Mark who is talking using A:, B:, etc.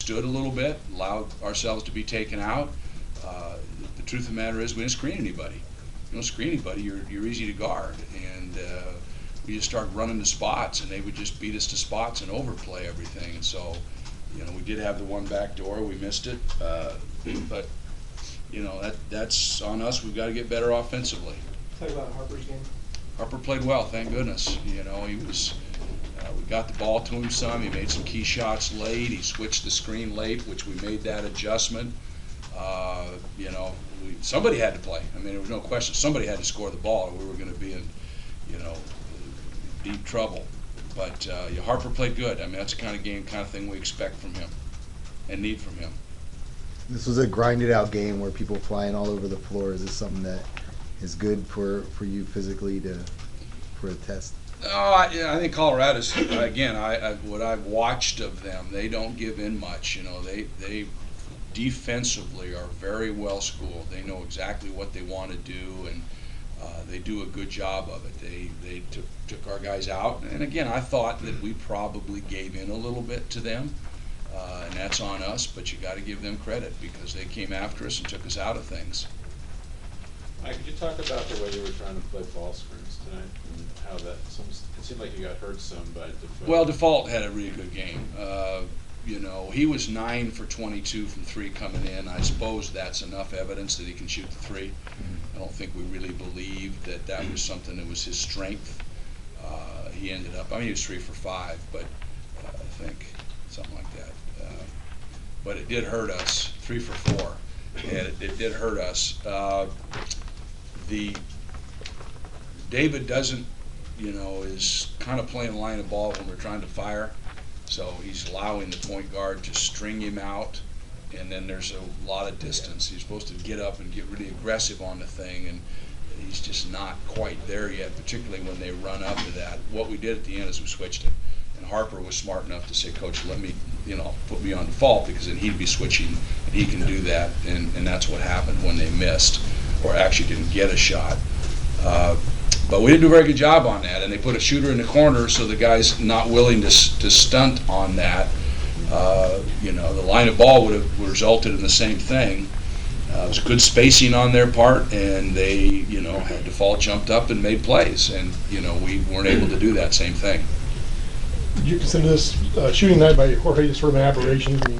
A: stood a little bit, allowed ourselves to be taken out. The truth of the matter is we didn't screen anybody. You don't screen anybody, you're easy to guard. And we just started running the spots, and they would just beat us to spots and overplay everything. And so, we did have the one back door, we missed it. But, that's on us. We've got to get better offensively.
B: Talk about Harper's game.
A: Harper played well, thank goodness. He was. We got the ball to him some. He made some key shots late. He switched the screen late, which we made that adjustment. Somebody had to play. I mean, there was no question. Somebody had to score the ball, or we were going to be in, deep trouble. But Harper played good. I mean, that's the kind of thing we expect from him and need from him.
C: This was a grinded out game where people flying all over the floor. Is this something that is good for you physically for a test?
A: Oh, I think Colorado's, again, what I've watched of them, they don't give in much. They defensively are very well schooled. They know exactly what they want to do, and they do a good job of it. They took our guys out, and again, I thought that we probably gave in a little bit to them, and that's on us, but you got to give them credit because they came after us and took us out of things.
D: Mike, could you talk about the way you were trying to play ball screens tonight and how it seemed like you got hurt some by Default?
A: Well, Default had a really good game. He was 9 for 22 from 3 coming in. I suppose that's enough evidence that he can shoot the 3. I don't think we really believed that was something that was his strength. He ended up, he was 3 for 5, but I think something like that. But it did hurt us, 3 for 4, and it did hurt us. David doesn't, is kind of playing line of ball when we're trying to fire. So he's allowing the point guard to string him out, and then there's a lot of distance. He's supposed to get up and get really aggressive on the thing, and he's just not quite there yet, particularly when they run up to that. What we did at the end is we switched it, and Harper was smart enough to say, Coach, let me, put me on Default, because then he'd be switching, and he can do that, and that's what happened when they missed, or actually didn't get a shot. But we didn't do a very good job on that, and they put a shooter in the corner, so the guy's not willing to stunt on that. The line of ball would have resulted in the same thing. It was good spacing on their part, and they, had Default jumped up and made plays, and we weren't able to do that same thing.
B: Would you consider this shooting night by Jorge sort of an aberration? I mean,